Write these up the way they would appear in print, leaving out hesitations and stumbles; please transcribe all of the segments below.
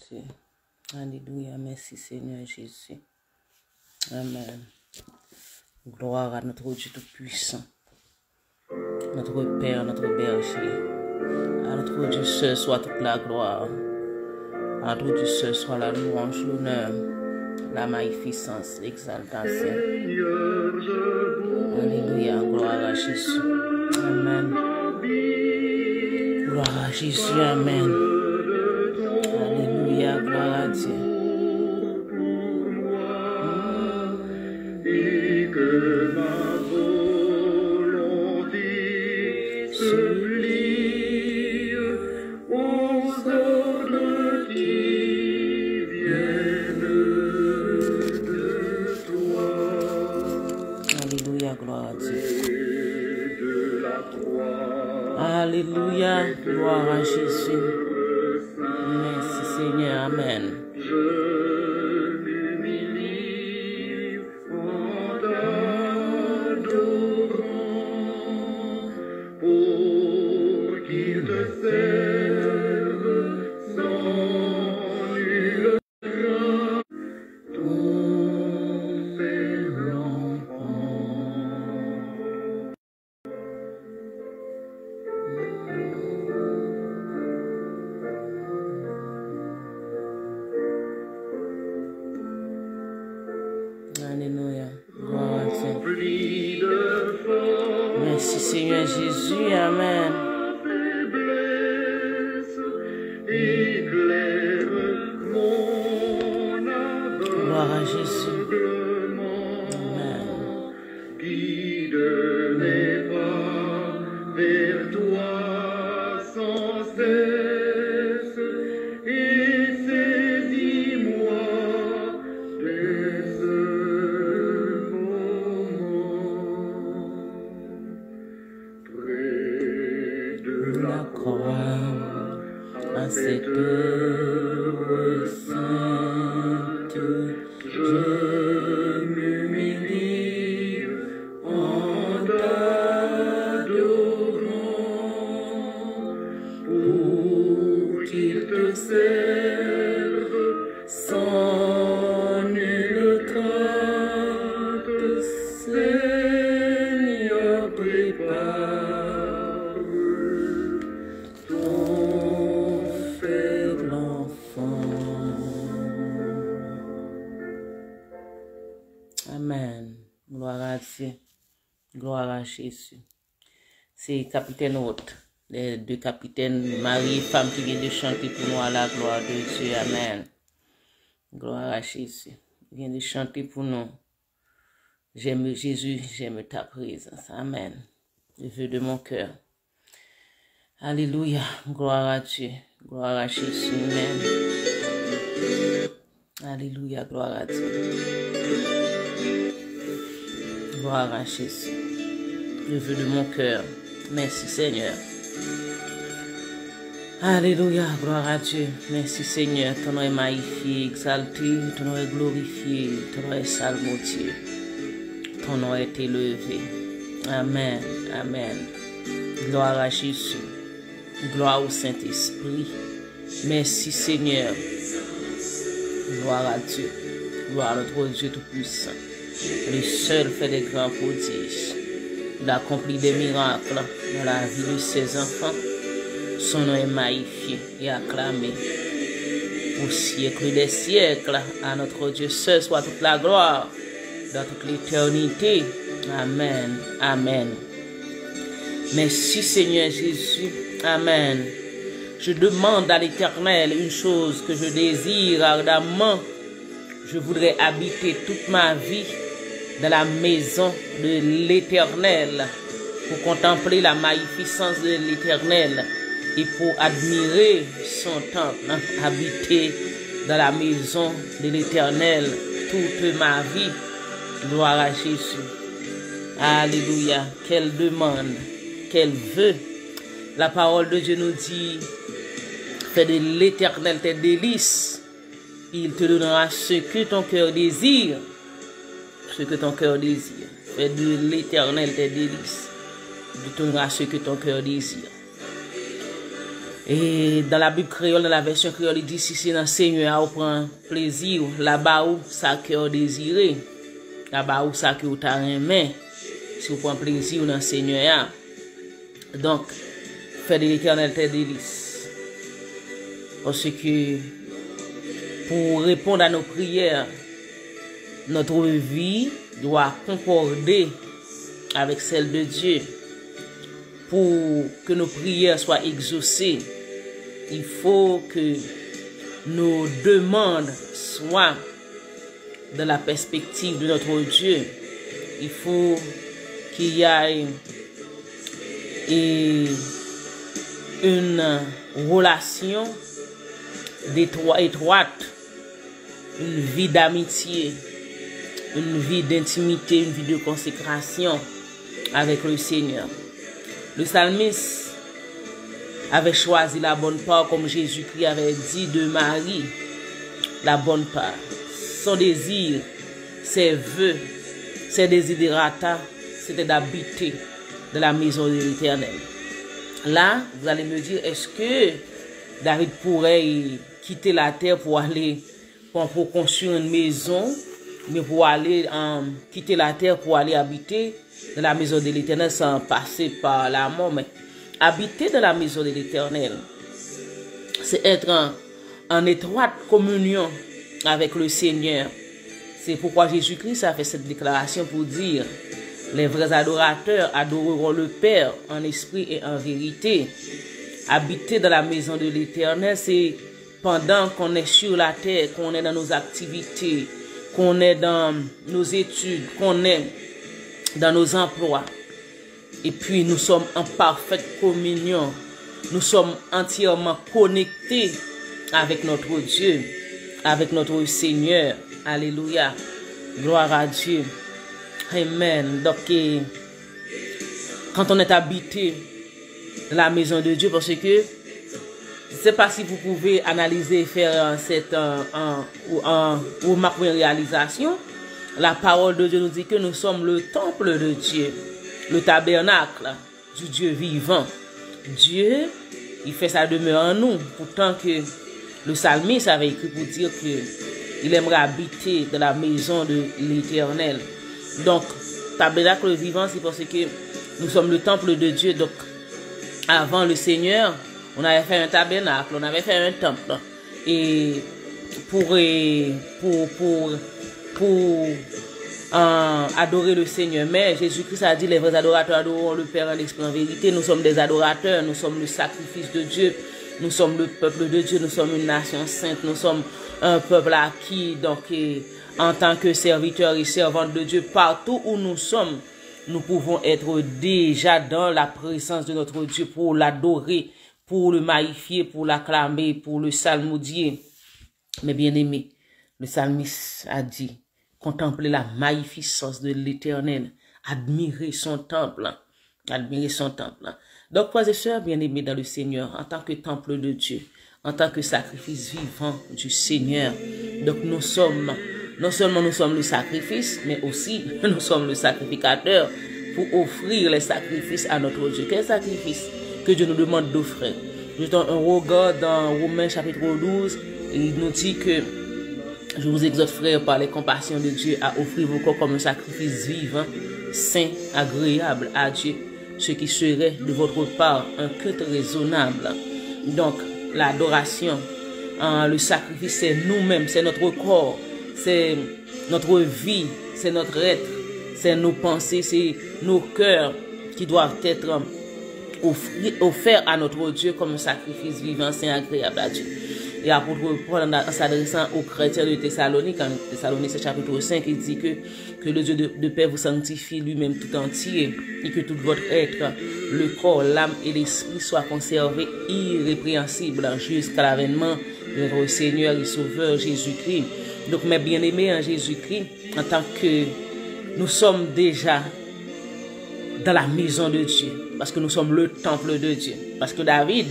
Dieu. Alléluia. Merci Seigneur Jésus. Amen. Gloire à notre Dieu Tout-Puissant. Notre Père, notre berger. À notre Dieu seul soit toute la gloire. À notre Dieu seul soit la louange, l'honneur, la magnificence, l'exaltation. Alléluia. Gloire à Jésus. Amen. Gloire à Jésus. Amen. Alléluia. Gloire à Dieu. Et que ma volonté se plie aux ordres qui viennent de toi. Alléluia, gloire à Dieu. Et de la croix. Alléluia, gloire à Jésus. Merci Seigneur, Amen. Je m'humilie en t'adorant pour qu'il te serve sans nul crainte ton Père enfant. Alléluia, gloire à Dieu. Rempli de force. Merci Seigneur Jésus, Amen. Faiblesse, éclaire mon Gloire à Jésus. aveuglement. Amen. Guide mes pas vers toi sans cesse et saisis-moi dès ce moment. Près de La la croix, à cette heure sainte, je m'humilie en t'adorant pour qu'il te serve sans nulle crainte. Seigneur, prépare ton faible enfant. Amen. Gloire à Dieu. Gloire à Jésus. C'est capitaine Haute, les deux capitaines, mari et femme qui viennent de chanter pour nous à la gloire de Dieu. Amen. Gloire à Jésus. Ils viennent de chanter pour nous. J'aime Jésus, j'aime ta présence. Amen. Je veux de mon cœur. Alléluia. Gloire à Dieu. Gloire à Jésus. Amen. Alléluia. Gloire à Dieu. Gloire à Jésus. Je veux de mon cœur. Merci Seigneur. Alléluia. Gloire à Dieu. Merci Seigneur. Ton nom est magnifié, exalté. Ton nom est glorifié. Ton nom est salmodié. Ton nom est élevé. Amen. Amen. Gloire à Jésus. Gloire au Saint-Esprit. Merci Seigneur. Gloire à Dieu. Gloire à notre Dieu Tout-Puissant. Le seul fait des grands prodiges. Il accomplit des miracles dans la vie de ses enfants. Son nom est magnifié et acclamé au siècle des siècles. À notre Dieu seul soit toute la gloire dans toute l'éternité. Amen. Amen. Merci Seigneur Jésus. Amen. Je demande à l'Éternel une chose que je désire ardemment. Je voudrais habiter toute ma vie dans la maison de l'Éternel pour contempler la magnificence de l'Éternel et pour admirer son temple. Habiter dans la maison de l'Éternel toute ma vie. Gloire à Jésus. Alléluia. Quelle demande, quel vœu. La parole de Dieu nous dit, fais de l'Éternel tes délices. Il te donnera ce que ton cœur désire. Ce que ton cœur désire. Fais de l'Éternel tes délices. Il te donnera ce que ton cœur désire. Et dans la Bible créole, dans la version créole, il dit si c'est dans le Seigneur, on prend plaisir, là-bas où ça cœur désiré, là-bas où ça que t'a aimé, si on prend plaisir dans le Seigneur. Donc, fais de l'Éternel tes délices. Parce que pour répondre à nos prières, notre vie doit concorder avec celle de Dieu. Pour que nos prières soient exaucées, il faut que nos demandes soient dans la perspective de notre Dieu. Il faut qu'il y ait une relation étroite, une vie d'amitié, une vie d'intimité, une vie de consécration avec le Seigneur. Le psalmiste avait choisi la bonne part, comme Jésus-Christ avait dit de Marie, la bonne part. Son désir, ses vœux, ses desiderata, c'était d'habiter dans la maison de l'Éternel. Là, vous allez me dire, est-ce que David pourrait quitter la terre pour aller, pour construire une maison, mais pour aller quitter la terre pour aller habiter dans la maison de l'Éternel sans passer par la mort? Mais habiter dans la maison de l'Éternel, c'est être en étroite communion avec le Seigneur. C'est pourquoi Jésus-Christ a fait cette déclaration pour dire: les vrais adorateurs adoreront le Père en esprit et en vérité. Habiter dans la maison de l'Éternel, c'est pendant qu'on est sur la terre, qu'on est dans nos activités, qu'on est dans nos études, qu'on est dans nos emplois. Et puis nous sommes en parfaite communion. Nous sommes entièrement connectés avec notre Dieu, avec notre Seigneur. Alléluia. Gloire à Dieu. Amen. Donc, quand on est habité dans la maison de Dieu, parce que je ne sais pas si vous pouvez analyser et faire ou ma première réalisation. La parole de Dieu nous dit que nous sommes le temple de Dieu, le tabernacle du Dieu vivant. Dieu, il fait sa demeure en nous. Pourtant que le psalmiste avait écrit pour dire que il aimerait habiter dans la maison de l'Éternel. Donc, tabernacle vivant, c'est parce que nous sommes le temple de Dieu. Donc, avant le Seigneur, on avait fait un tabernacle, on avait fait un temple. Et pour adorer le Seigneur. Mais Jésus-Christ a dit: les vrais adorateurs adoreront le Père en esprit en vérité. Nous sommes des adorateurs, nous sommes le sacrifice de Dieu, nous sommes le peuple de Dieu, nous sommes une nation sainte, nous sommes un peuple acquis. Donc, en tant que serviteurs et servantes de Dieu, partout où nous sommes, nous pouvons être déjà dans la présence de notre Dieu pour l'adorer, pour le magnifier, pour l'acclamer, pour le psalmodier. Mais bien aimé, le psalmiste a dit: contempler la magnificence de l'Éternel, admirer son temple, admirer son temple. Donc, frères et sœurs bien-aimés dans le Seigneur, en tant que temple de Dieu, en tant que sacrifice vivant du Seigneur, donc nous sommes, non seulement nous sommes le sacrifice, mais aussi nous sommes le sacrificateur pour offrir les sacrifices à notre Dieu. Quel sacrifice que Dieu nous demande d'offrir? Jetons un regard dans Romains chapitre 12, et il nous dit que: je vous exhorte, frères, par les compassions de Dieu, à offrir vos corps comme un sacrifice vivant, saint, agréable à Dieu, ce qui serait de votre part un culte raisonnable. Donc, l'adoration, le sacrifice, c'est nous-mêmes, c'est notre corps, c'est notre vie, c'est notre être, c'est nos pensées, c'est nos cœurs qui doivent être offerts à notre Dieu comme un sacrifice vivant, saint, agréable à Dieu. Et apôtre Paul, en s'adressant aux chrétiens de Thessalonique, en Thessalonique chapitre 5, il dit que le Dieu de paix vous sanctifie lui-même tout entier, et que tout votre être, le corps, l'âme et l'esprit soient conservés irrépréhensibles jusqu'à l'avènement de notre Seigneur et Sauveur Jésus-Christ. Donc, mes bien-aimés en Jésus-Christ, en tant que nous sommes déjà dans la maison de Dieu, parce que nous sommes le temple de Dieu. Parce que David,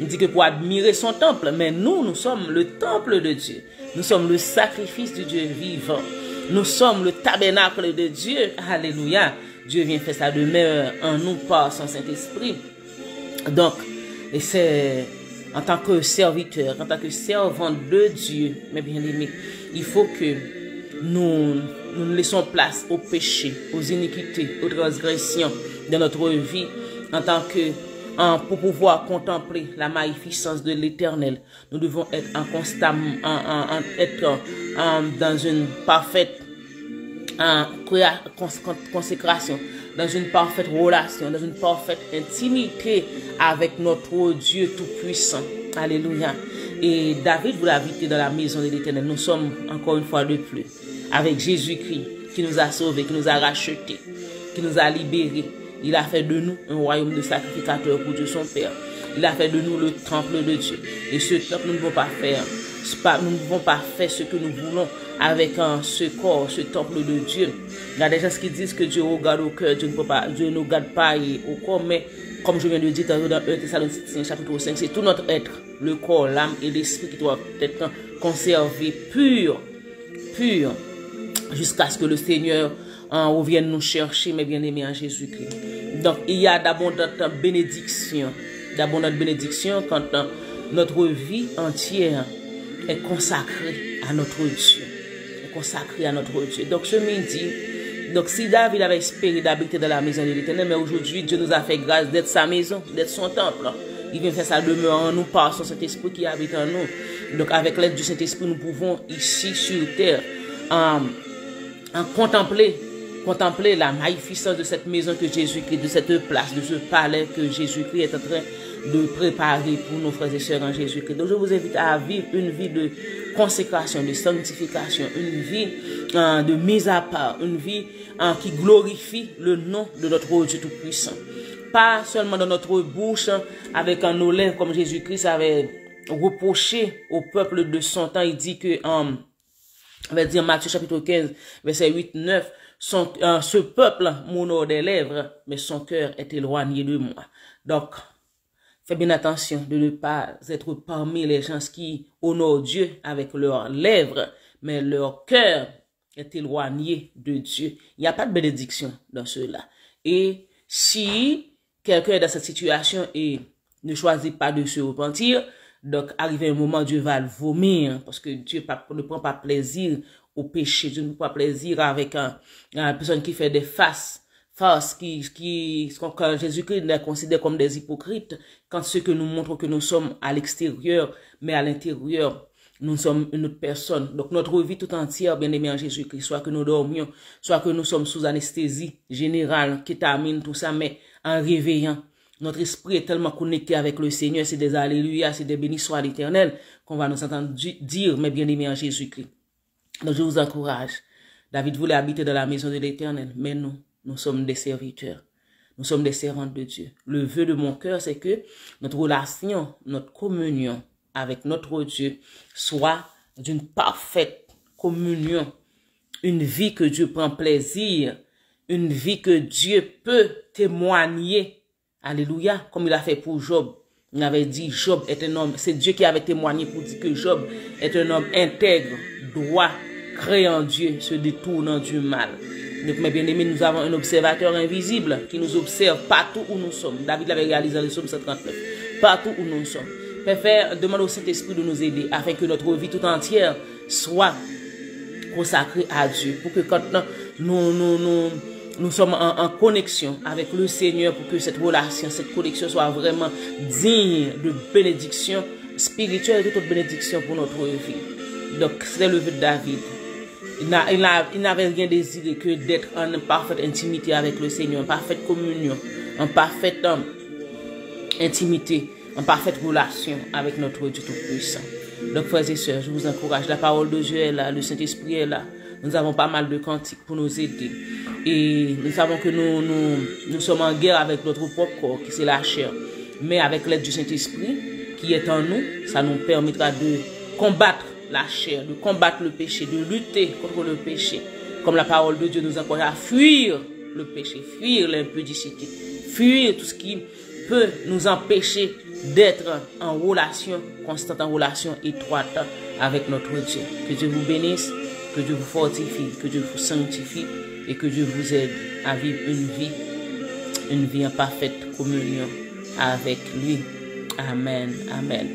il dit que pour admirer son temple, mais nous sommes le temple de Dieu. Nous sommes le sacrifice du Dieu vivant. Nous sommes le tabernacle de Dieu. Alléluia. Dieu vient faire sa demeure en nous par son Saint-Esprit. Donc, Et c'est en tant que serviteur, en tant que servant de Dieu, mes bien-aimés, il faut que nous laissons place au péché, aux iniquités, aux transgressions de notre vie, en tant que pour pouvoir contempler la magnificence de l'Éternel. Nous devons être dans une parfaite consécration, dans une parfaite relation, dans une parfaite intimité avec notre Dieu Tout-Puissant. Alléluia. Et David voulait habiter dans la maison de l'Éternel. Nous sommes encore une fois de plus avec Jésus-Christ qui nous a sauvés, qui nous a rachetés, qui nous a libérés. Il a fait de nous un royaume de sacrificateurs pour Dieu son Père. Il a fait de nous le temple de Dieu. Et ce temple, nous ne pouvons pas faire. Nous ne pouvons pas faire ce que nous voulons avec ce corps, ce temple de Dieu. Il y a des gens qui disent que Dieu regarde au cœur, Dieu ne regarde pas au corps, mais comme je viens de dire dans 1 Thessaloniciens chapitre 5, c'est tout notre être, le corps, l'âme et l'esprit qui doivent être conservés purs, jusqu'à ce que le Seigneur revienne nous chercher, mes bien-aimés en Jésus-Christ. Donc, il y a d'abondantes bénédictions quand notre vie entière est consacrée à notre Dieu. Donc, ce midi, si David avait espéré d'habiter dans la maison de l'Éternel, mais aujourd'hui, Dieu nous a fait grâce d'être sa maison, d'être son temple. Il vient faire sa demeure en nous par son Saint-Esprit qui habite en nous. Donc, avec l'aide du Saint-Esprit, nous pouvons ici sur terre contempler la magnificence de cette maison que Jésus-Christ, de cette place, de ce palais que Jésus-Christ est en train de préparer pour nos frères et sœurs en Jésus-Christ. Donc je vous invite à vivre une vie de consécration, de sanctification, une vie de mise à part, une vie qui glorifie le nom de notre Dieu Tout-Puissant. Pas seulement dans notre bouche, avec nos lèvres, comme Jésus-Christ avait reproché au peuple de son temps. Il dit que, on va dire Matthieu chapitre 15, verset 8-9, ce peuple m'honore des lèvres, mais son cœur est éloigné de moi. Donc, faites bien attention de ne pas être parmi les gens qui honorent Dieu avec leurs lèvres, mais leur cœur est éloigné de Dieu. Il n'y a pas de bénédiction dans cela. Et si quelqu'un est dans cette situation et ne choisit pas de se repentir, donc arrivé un moment, Dieu va le vomir, parce que Dieu ne prend pas plaisir au péché. Dieu ne prend pas plaisir avec une personne qui fait des farces, quand Jésus-Christ les considère comme des hypocrites, quand ceux que nous montrent que nous sommes à l'extérieur, mais à l'intérieur, nous sommes une autre personne. Donc notre vie tout entière, bien aimé en Jésus-Christ, soit que nous dormions, soit que nous sommes sous anesthésie générale, kétamine, tout ça, mais en réveillant, notre esprit est tellement connecté avec le Seigneur, c'est des alléluia, c'est des bénis soient l'Éternel, qu'on va nous entendre dire, mes bien-aimés en Jésus-Christ. Donc je vous encourage. David voulait habiter dans la maison de l'Éternel, mais nous sommes des serviteurs. Nous sommes des servantes de Dieu. Le vœu de mon cœur, c'est que notre relation, notre communion avec notre Dieu soit d'une parfaite communion. Une vie que Dieu prend plaisir. Une vie que Dieu peut témoigner. Alléluia. Comme il a fait pour Job. Il avait dit Job est un homme. C'est Dieu qui avait témoigné pour dire que Job est un homme intègre, droit, créant Dieu, se détournant du mal. Donc, mes bien-aimés, nous avons un observateur invisible qui nous observe partout où nous sommes. David l'avait réalisé dans le psaume 139. Partout où nous sommes. Père, demande au Saint-Esprit de nous aider afin que notre vie tout entière soit consacrée à Dieu. Pour que quand nous sommes en connexion avec le Seigneur, pour que cette relation, cette connexion soit vraiment digne de bénédiction spirituelle et de toute bénédiction pour notre vie. Donc, c'est le vœu de David. Il n'avait rien désiré que d'être en parfaite intimité avec le Seigneur, en parfaite communion, en parfaite intimité, en parfaite relation avec notre Dieu Tout-Puissant. Donc, frères et sœurs, je vous encourage. La parole de Dieu est là, le Saint-Esprit est là. Nous avons pas mal de cantiques pour nous aider. Et nous savons que nous sommes en guerre avec notre propre corps, qui c'est la chair. Mais avec l'aide du Saint-Esprit, qui est en nous, ça nous permettra de combattre la chair, de combattre le péché, de lutter contre le péché. Comme la parole de Dieu nous encourage à fuir le péché, fuir l'impudicité, fuir tout ce qui peut nous empêcher d'être en relation constante, en relation étroite avec notre Dieu. Que Dieu vous bénisse, que Dieu vous fortifie, que Dieu vous sanctifie et que Dieu vous aide à vivre une vie en parfaite communion avec lui. Amen. Amen.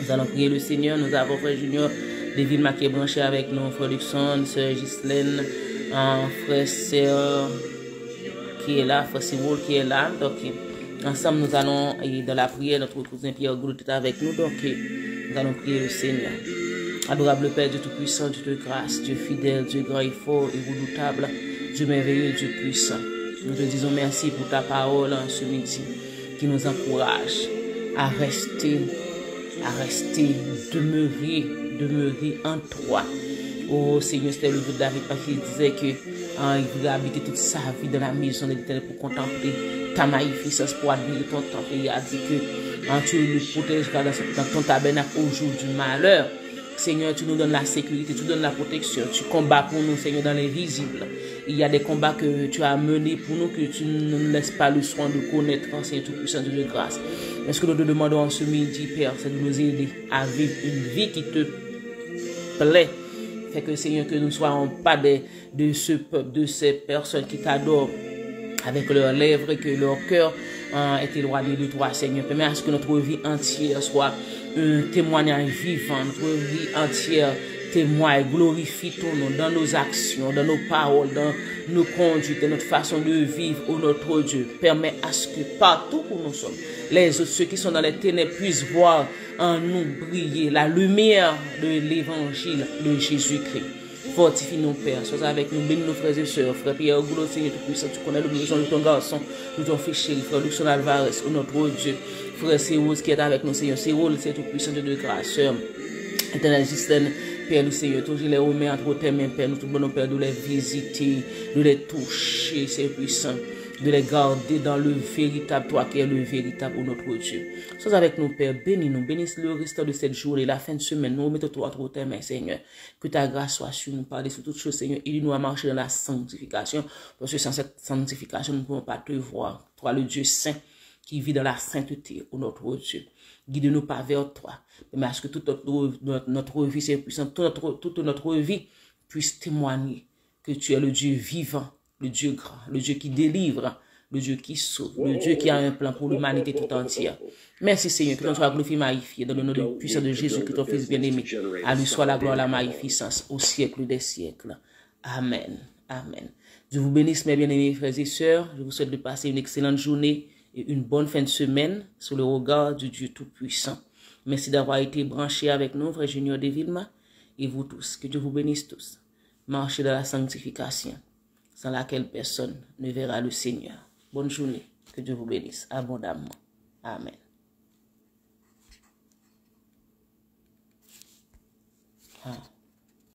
Nous allons prier le Seigneur. Nous avons Frère Junior de Vilma qui est branché avec nous, Frère Luxon, Sœur Ghislaine, Frère Sœur qui est là, Frère Simon qui est là. Donc, ensemble, nous allons, dans la prière, notre cousin Pierre Goulot est avec nous. Donc, nous allons prier le Seigneur. Adorable Père, Dieu Tout-Puissant, Dieu de grâce, Dieu fidèle, Dieu grand et fort et redoutable, Dieu merveilleux, Dieu puissant. Nous te disons merci pour ta parole en ce midi qui nous encourage à rester, demeurer en toi. Oh Seigneur, c'était le livre de David parce qu'il disait que il voulait habiter toute sa vie dans la maison de l'Éternel pour contempler ta magnificence, pour admirer ton temple. Il a dit que tu le protégeras dans ton tabernacle au jour du malheur. Seigneur, tu nous donnes la sécurité, tu donnes la protection, tu combats pour nous, Seigneur, dans l'invisible. Il y a des combats que tu as menés pour nous, que tu ne nous laisses pas le soin de connaître, Seigneur Tout-Puissant, Dieu de grâce. Mais ce que nous te demandons en ce midi, Père, c'est de nous aider à vivre une vie qui te plaît. Fait que, Seigneur, que nous ne soyons pas de ce peuple, de ces personnes qui t'adorent avec leurs lèvres et que leur cœur est éloigné de toi, Seigneur. Permets à ce que notre vie entière soit un témoignage vivant, notre vie entière témoigne, glorifie ton nom dans nos actions, dans nos paroles, dans nos conduites, dans notre façon de vivre, ô notre Dieu. Permets à ce que partout où nous sommes, les autres, ceux qui sont dans les ténèbres puissent voir en nous briller la lumière de l'évangile de Jésus-Christ. Fortifie nos pères, sois avec nous, bénis nos frères et sœurs, frère Pierre Goulot, Seigneur Tout-Puissant, tu connais le besoin de ton garçon, de ton fils chéri, frère Luxon Alvarez, ô notre Dieu, frère Cyrus qui est avec nous, Seigneur, Cyrus, c'est Tout-Puissant, Dieu de grâce, sœur, éternel Ghislaine, Père, le Seigneur, toujours les remets entre tes mains, Père, nous te demandons, Père, de les visiter, de les toucher, Seigneur puissant, de les garder dans le véritable, toi qui es le véritable, ô notre Dieu. Sois avec nous, Père, bénis-nous, bénis le restant de cette journée, la fin de semaine, nous remettons toi entre tes mains, Seigneur. Que ta grâce soit sur nous, parler sur toutes choses, Seigneur. Aide-nous à marcher dans la sanctification, parce que sans cette sanctification, nous ne pouvons pas te voir. Toi, le Dieu saint, qui vit dans la sainteté, ô notre Dieu. Guide-nous pas vers toi. Mais à ce que toute notre vie, c'est puissant, toute notre vie puisse témoigner que tu es le Dieu vivant, le Dieu grand, le Dieu qui délivre, le Dieu qui sauve, le Dieu qui a un plan pour l'humanité tout entière. Merci Seigneur, que ton soit glorifié, magnifié, dans le nom du puissant de Jésus, que ton Fils bien-aimé. À lui soit la gloire, la magnificence, au siècle des siècles. Amen. Amen. Dieu vous bénisse, mes bien-aimés frères et sœurs. Je vous souhaite de passer une excellente journée et une bonne fin de semaine sous le regard du Dieu Tout-Puissant. Merci d'avoir été branchés avec nous, frère Junior de Vilma, et vous tous. Que Dieu vous bénisse tous. Marchez dans la sanctification, sans laquelle personne ne verra le Seigneur. Bonne journée. Que Dieu vous bénisse abondamment. Amen. Ah.